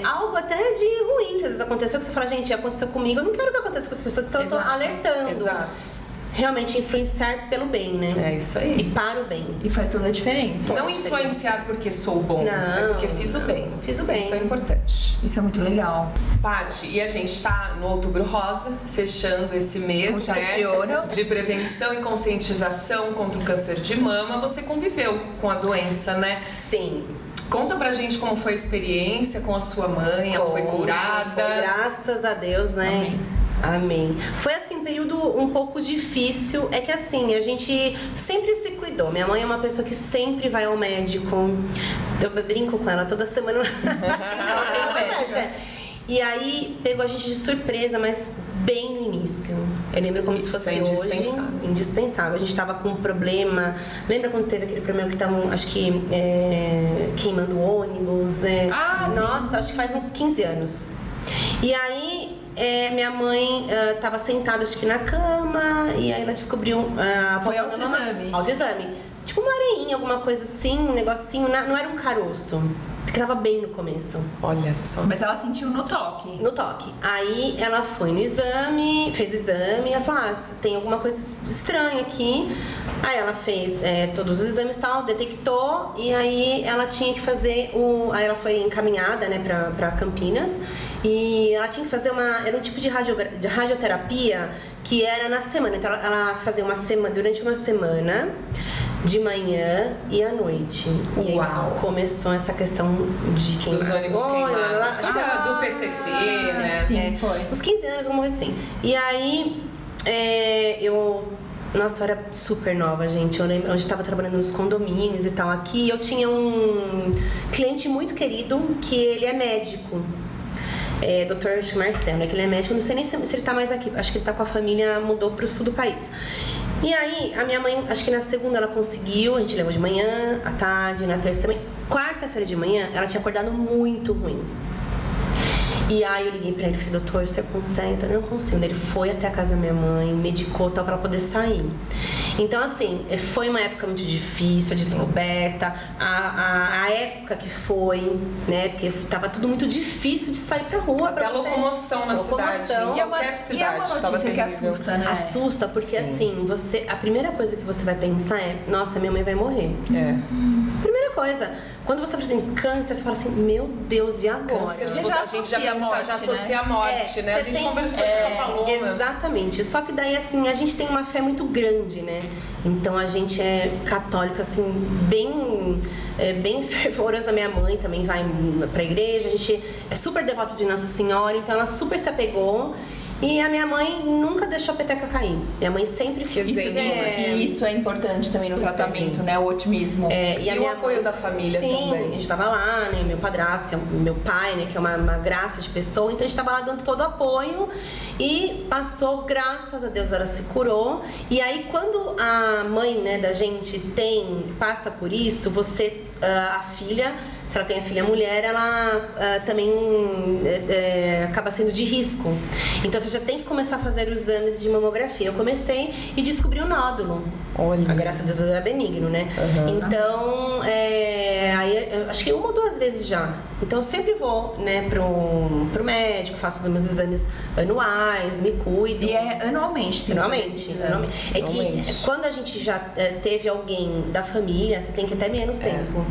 algo até de ruim que às vezes aconteceu, que você fala, gente, aconteceu comigo, eu não quero que aconteça com as pessoas, então eu tô alertando. Exato. Realmente influenciar pelo bem, né? É isso aí. E para o bem. E faz toda a diferença. Não influenciar porque sou bom, não, porque fiz o bem. Fiz o bem. Isso é importante. Isso é muito legal. Paty, e a gente tá no Outubro Rosa, fechando esse mês, né, de ouro, de prevenção e conscientização contra o câncer de mama. Você conviveu com a doença, né? Sim. Conta pra gente como foi a experiência com a sua mãe, ela foi curada. Foi, graças a Deus, né? Amém. Foi assim um período um pouco difícil. É que assim, a gente sempre se cuidou. Minha mãe é uma pessoa que sempre vai ao médico. Eu brinco com ela toda semana. Ela tem um médico. E aí pegou a gente de surpresa, mas bem no início. Eu lembro como se fosse indispensável. Hoje. Indispensável. A gente tava com um problema. Lembra quando teve aquele problema que estavam, acho que, queimando ônibus? Nossa, acho que faz uns 15 anos. E aí minha mãe estava sentada, acho que na cama, e aí ela descobriu... Foi autoexame. Autoexame. Tipo uma areinha, alguma coisa assim, um negocinho, não era um caroço. Porque tava bem no começo. Olha só. Mas ela sentiu no toque. No toque. Aí ela foi no exame, fez o exame, e ela falou, tem alguma coisa estranha aqui. Aí ela fez todos os exames e tal, detectou, e aí ela tinha que fazer Aí ela foi encaminhada, né, pra Campinas, e ela tinha que fazer era um tipo de radioterapia que era na semana. Então ela fazia durante uma semana, de manhã e à noite. E Uau. aí começou essa questão de queimar Dos ônibus queimados. Acho que era do PCC, né? Sim, foi. Uns 15 anos, alguma coisa assim. E aí, Nossa, eu era super nova, gente. Eu lembro, eu estava trabalhando nos condomínios e tal aqui. Eu tinha um cliente muito querido que ele é médico. Dr. Marcelo, né? Que ele é médico. Não sei nem se ele tá mais aqui. Acho que ele tá com a família, mudou pro sul do país. E aí, a minha mãe, acho que na segunda ela conseguiu. A gente levou de manhã, à tarde, na terça também. Quarta-feira de manhã, ela tinha acordado muito ruim. E aí eu liguei pra ele e falei, doutor, você consegue? Eu não consigo. Ele foi até a casa da minha mãe, medicou tal, pra ela poder sair. Então, assim, foi uma época muito difícil, a descoberta, a época que foi, né? Porque tava tudo muito difícil de sair pra rua. Até a locomoção na cidade, em qualquer cidade. E é uma notícia que assusta, né? Assusta, porque assim, a primeira coisa que você vai pensar é, nossa, minha mãe vai morrer. Primeira coisa. Quando você fala assim, câncer, você fala assim, meu Deus, e agora? Câncer, a gente já associa a morte, né? A gente conversou isso com a Paloma. Exatamente. Só que daí, assim, a gente tem uma fé muito grande, né? Então, a gente é católico, assim, bem fervorosa. Minha mãe também vai pra igreja. A gente é super devoto de Nossa Senhora, então ela super se apegou. E a minha mãe nunca deixou a peteca cair. Minha mãe sempre fez isso é importante também no tratamento, né? O otimismo. E o apoio da família também. A gente tava lá, né? Meu padrasto, que é meu pai, né? Que é uma graça de pessoa. Então a gente tava lá dando todo o apoio. E passou, graças a Deus, ela se curou. E aí quando a mãe, né, da gente passa por isso, a filha, se ela tem a filha mulher, ela também acaba sendo de risco. Então você já tem que começar a fazer os exames de mamografia. Eu comecei e descobri um nódulo. Olha. Graças a Deus era benigno, né? Então, aí eu acho que 1 ou 2 vezes já. Então eu sempre vou, né, pro médico, faço os meus exames anuais, me cuido. E é anualmente? Anualmente. É que quando a gente já teve alguém da família, você tem que ir até menos tempo.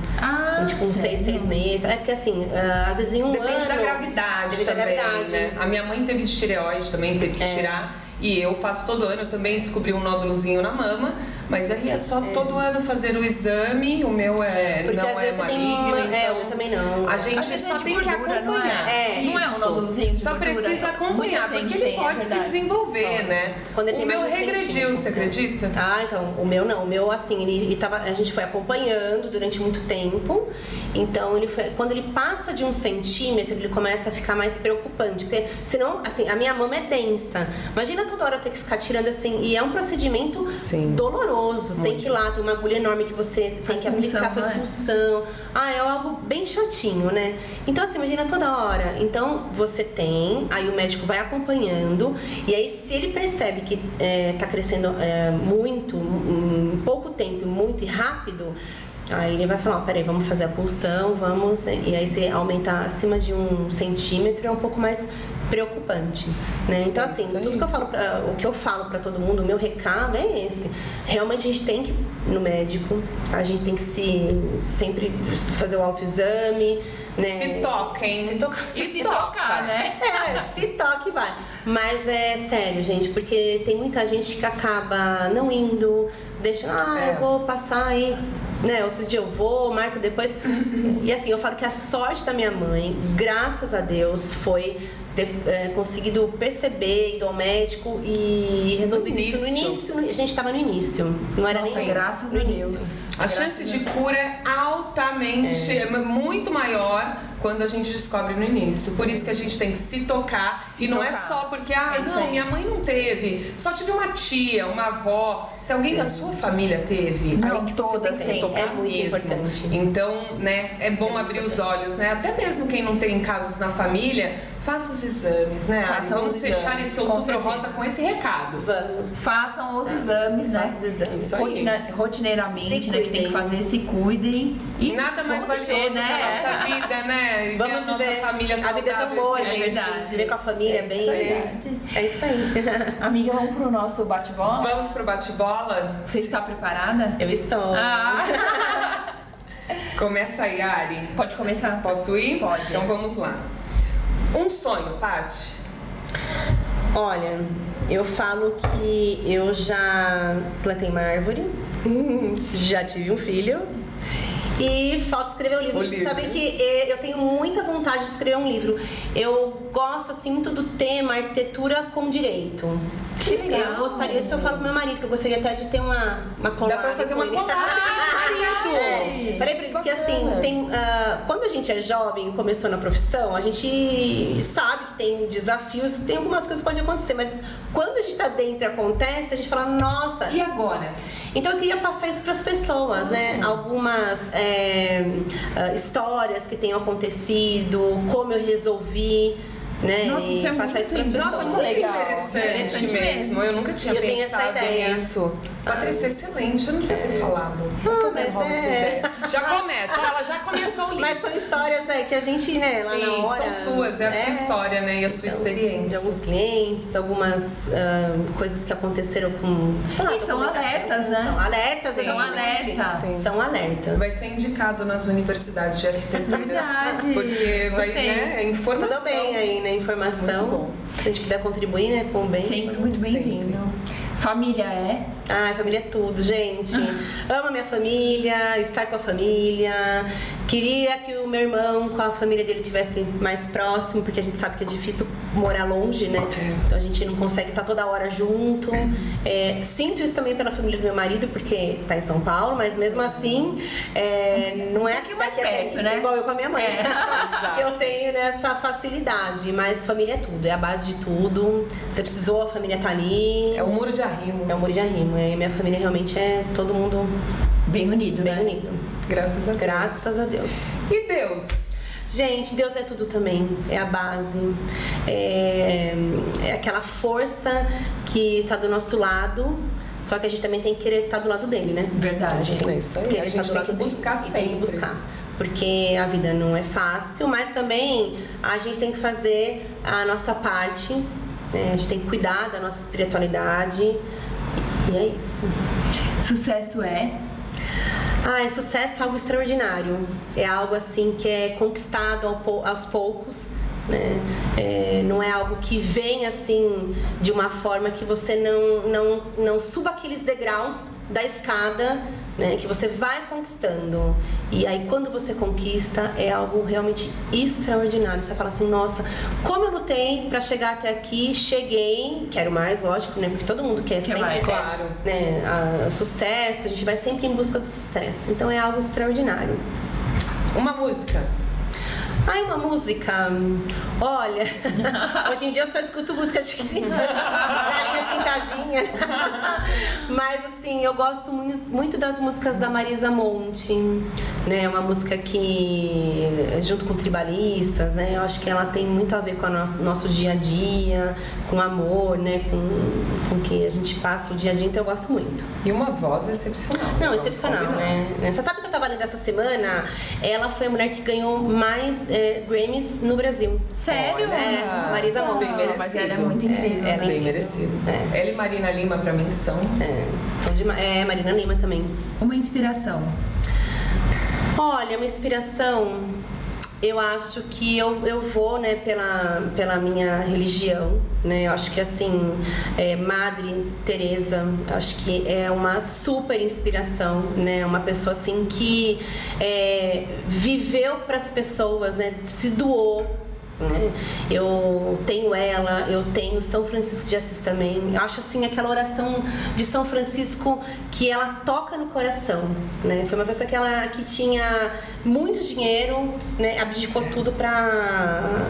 Tipo, uns 6 meses. É porque assim, às vezes em um ano... Depende da gravidade também, né? A minha mãe teve tireoide também, teve que tirar. E eu faço todo ano, eu também descobri um nódulozinho na mama, mas aí é só todo ano fazer o exame, o meu não é maligno. Eu também não. A gente só tem que acompanhar. Não é um nódulozinho de só gordura. precisa acompanhar, porque ele pode se desenvolver, né? O meu regrediu, você acredita? Então, o meu não. O meu, assim, a gente foi acompanhando durante muito tempo. Então, quando ele passa de 1 centímetro, ele começa a ficar mais preocupante. Porque, senão, assim, a minha mama é densa. Imagina toda hora eu ter que ficar tirando assim. E é um procedimento doloroso. Você tem que ir lá, tem uma agulha enorme que você tem que aplicar, faz função. É algo bem chatinho, né? Então, assim, imagina toda hora. Então, você aí o médico vai acompanhando. E aí, se ele percebe que tá crescendo muito, em pouco tempo, muito e rápido, aí ele vai falar, peraí, vamos fazer a punção, vamos... E aí, se aumentar acima de 1 centímetro, é um pouco mais preocupante, né? Então, assim, tudo que eu falo pra todo mundo, o meu recado é esse. Realmente, a gente tem que ir no médico, a gente tem que sempre fazer o autoexame, né? Se toquem. Se tocar, né? Se toca e vai. Mas é sério, gente, porque tem muita gente que acaba não indo, deixa, eu vou passar aí, né? Outro dia eu vou, marco depois. E assim, eu falo que a sorte da minha mãe, graças a Deus, foi ter conseguido perceber, ir ao médico e resolver isso no início. A gente estava no início, não era nem graças a Deus. A chance de cura é altamente, é muito maior quando a gente descobre no início. Por isso que a gente tem que se tocar. Não é só porque, minha mãe não teve. Só tive uma tia, uma avó. Se alguém da sua família teve, aí que você tem que se tocar muito mesmo. Importante. Então, né, é bom abrir os olhos, né? Até mesmo quem não tem casos na família, faça os exames, né, Ari? Vamos fechar esse Outubro Rosa com esse recado. Vamos. Façam os exames, né? Façam os exames. Rotineiramente, né? Que tem que fazer, se cuidem. E nada mais valioso que a nossa vida, né? E ver a nossa família saudável. A vida é tão boa, gente. Verdade. Viver com a família bem, né? É isso aí. Amiga, vamos pro nosso bate-bola? Vamos pro bate-bola? Você está preparada? Eu estou. Começa aí, Ari. Pode começar. Posso ir? Pode. Então vamos lá. Um sonho, Paty? Olha, eu falo que eu já plantei uma árvore, já tive um filho e falta escrever o livro. Você sabe que eu tenho muita vontade de escrever um livro. Eu gosto assim muito do tema arquitetura com direito. Que legal. Eu gostaria, isso eu falo pro meu marido, que eu gostaria até de ter uma collab. Dá pra fazer uma collab, marido! Peraí, porque assim, tem, quando a gente é jovem, começou na profissão, a gente sabe que tem desafios, tem algumas coisas que podem acontecer, mas quando a gente tá dentro e acontece, a gente fala, nossa... E agora? Então eu queria passar isso para as pessoas, né? Algumas histórias que tenham acontecido, como eu resolvi, né? Nossa, isso é passar isso para as pessoas. Nossa, muito legal. interessante mesmo. Eu nunca tinha Eu tenho essa pensado ideia, nisso. Patrícia, excelente. Eu não devia ter falado. Não, mas Já começa. Ela já começou o livro. Mas são histórias que a gente, né, lá Sim, na hora... são suas. É a sua história, né? E a sua experiência. De alguns clientes, algumas coisas que aconteceram com... Sei lá, E são alertas, né? São alertas, Sim. exatamente. São alertas. Sim. São alertas. Vai ser indicado nas universidades de arquitetura. Verdade. Porque vai, Gostei. né? É informação. Tudo bem aí, né? Informação. Muito bom. Se a gente puder contribuir, né? Com o bem. Sempre muito bem-vindo. Família é? Ai, família é tudo, gente. Amo a minha família, estar com a família. Queria que o meu irmão com a família dele estivesse mais próximo, porque a gente sabe que é difícil morar longe, né? Então a gente não consegue estar toda hora junto. Sinto isso também pela família do meu marido, porque tá em São Paulo, mas mesmo assim, não é pouquinho mais perto, né? Igual eu com a minha mãe. Que eu tenho nessa facilidade. Mas família é tudo, é a base de tudo. Você precisou, a família tá ali. É o muro de arrimo. É o muro de arrimo. E minha família realmente é todo mundo Bem unido, bem né? unido. Graças a Deus. Graças a Deus. E Deus? Gente, Deus é tudo também. É a base. É aquela força que está do nosso lado. Só que a gente também tem que querer estar do lado dele, né? Verdade. É isso aí. Querer A gente estar do tem lado que dele. buscar E tem que sempre. buscar. Porque a vida não é fácil, mas também a gente tem que fazer a nossa parte, né? A gente tem que cuidar da nossa espiritualidade. E é isso. Sucesso é? Sucesso é algo extraordinário. É algo assim que é conquistado aos poucos, né? Não é algo que vem assim de uma forma que você não suba aqueles degraus da escada, né? Que você vai conquistando. E aí quando você conquista é algo realmente extraordinário. Você fala assim, nossa, como eu lutei pra chegar até aqui, cheguei, quero mais, lógico, né? Porque todo mundo quer sempre mais, ter, claro. né? Sucesso, a gente vai sempre em busca do sucesso. Então é algo extraordinário. Uma música. Uma música. Olha, hoje em dia eu só escuto música de galinha pintadinha. Mas assim, eu gosto muito das músicas da Marisa Monte, né? Uma música que, junto com Tribalistas, né? Eu acho que ela tem muito a ver com o nosso dia a dia, com amor, né? Com o que a gente passa o dia a dia, então eu gosto muito. E uma voz excepcional. Não, excepcional, né? Você sabe que eu tava lendo essa semana? Ela foi a mulher que ganhou mais Grammys no Brasil. Sério? Marisa Monte. Bem merecido. Mas ela é muito incrível. ela é Bem incrível. merecido. É. Ela e Marina Lima, pra mim, são... São demais. Marina Lima também. Uma inspiração. Olha, uma inspiração, eu acho que eu vou, né, pela minha religião, né? Eu acho que assim, Madre Teresa, acho que é uma super inspiração, né? Uma pessoa assim que viveu para as pessoas, né? Se doou. Né? Eu tenho ela, eu tenho São Francisco de Assis também. Eu acho assim aquela oração de São Francisco que ela toca no coração, né? Foi uma pessoa que tinha muito dinheiro, né? Abdicou tudo para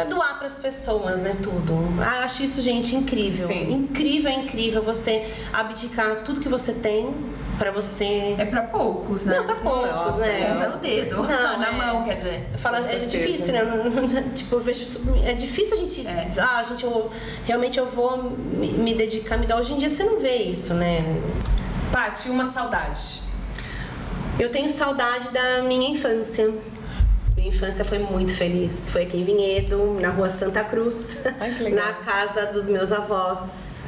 doar para as pessoas, né? Tudo. Eu acho isso, gente, incrível. Sim. Incrível você abdicar tudo que você tem pra você. É pra poucos, né? Não, pra poucos, Nossa, né? Conta no dedo. Não, Na mão, quer dizer. Fala, Com é certeza. difícil, né? Tipo, eu vejo isso, é difícil a gente. Gente, realmente eu vou me dedicar, me dar. Hoje em dia você não vê isso, né? Paty, uma saudade. Eu tenho saudade da minha infância. Minha infância foi muito feliz. Foi aqui em Vinhedo, na rua Santa Cruz, Ai, que legal. na casa dos meus avós.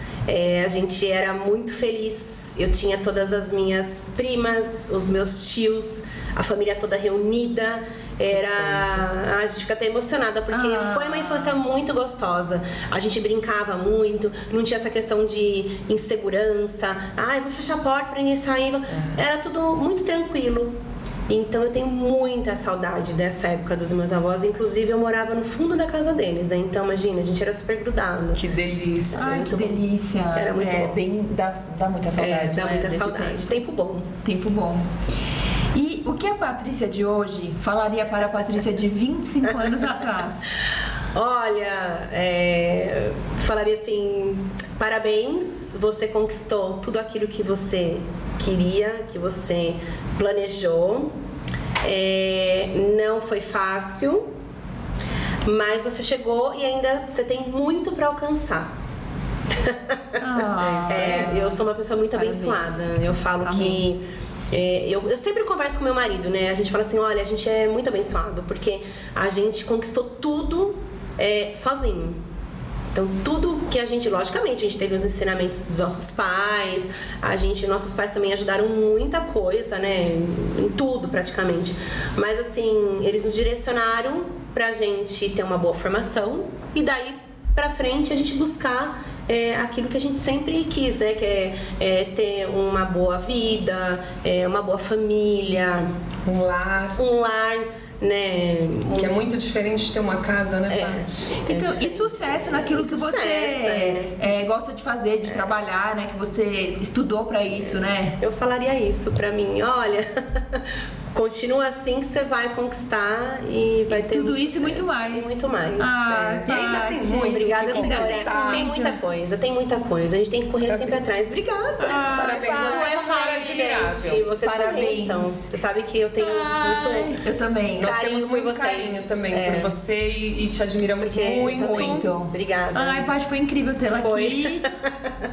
A gente era muito feliz. Eu tinha todas as minhas primas, os meus tios, a família toda reunida. A gente fica até emocionada, porque foi uma infância muito gostosa. A gente brincava muito, não tinha essa questão de insegurança. Eu vou fechar a porta pra ninguém sair. Era tudo muito tranquilo. Então eu tenho muita saudade dessa época dos meus avós. Inclusive eu morava no fundo da casa deles, né? Então imagina, a gente era super grudado. Que delícia. Que delícia. Era muito bom. Bem, dá muita saudade. Dá muita saudade. Tempo bom. Tempo bom. E o que a Patrícia de hoje falaria para a Patrícia de 25 anos atrás? Olha, falaria assim, parabéns, você conquistou tudo aquilo que você queria, que você planejou. Não foi fácil, mas você chegou e ainda você tem muito para alcançar. Eu sou uma pessoa muito abençoada. Eu falo que eu sempre converso com meu marido, né? A gente fala assim, olha, a gente é muito abençoado, porque a gente conquistou tudo sozinho. Então, tudo que a gente, logicamente, a gente teve os ensinamentos dos nossos pais, nossos pais também ajudaram muita coisa, né? Em tudo, praticamente. Mas, assim, eles nos direcionaram pra gente ter uma boa formação e daí pra frente a gente buscar aquilo que a gente sempre quis, né? Que é ter uma boa vida, uma boa família, um lar, né? Que é muito diferente de ter uma casa, né, Paty? Então, e sucesso naquilo que você gosta de fazer, de trabalhar, né? Que você estudou pra isso, né? Eu falaria isso pra mim, olha, continua assim que você vai conquistar e vai ter tudo isso e muito mais. E muito mais. E ainda tem muito. Obrigada, que senhora. Tem muita coisa. A gente tem que correr sempre atrás. Obrigada. Parabéns. Você é fácil, gente. Vocês também são. Você sabe que eu tenho muito. Eu também. Nós temos muito carinho também por você e te admiramos muito. Obrigada. Paty, foi incrível tê-la aqui.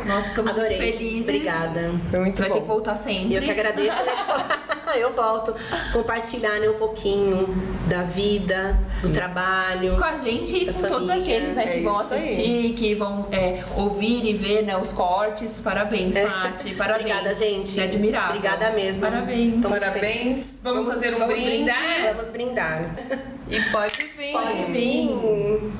Nós ficamos muito felizes. Obrigada. Foi muito bom. Vai ter que voltar sempre. Eu que agradeço, eu volto compartilhar, né, um pouquinho da vida, do trabalho. Com a gente e com família. Todos aqueles, né, que vão assistir, que vão ouvir e ver, né, os cortes. Parabéns, Paty. Parabéns. Obrigada, gente. É admirável. Obrigada mesmo. Parabéns. Parabéns. Vamos fazer um brinde. Vamos brindar. E pode vir. Pode vir.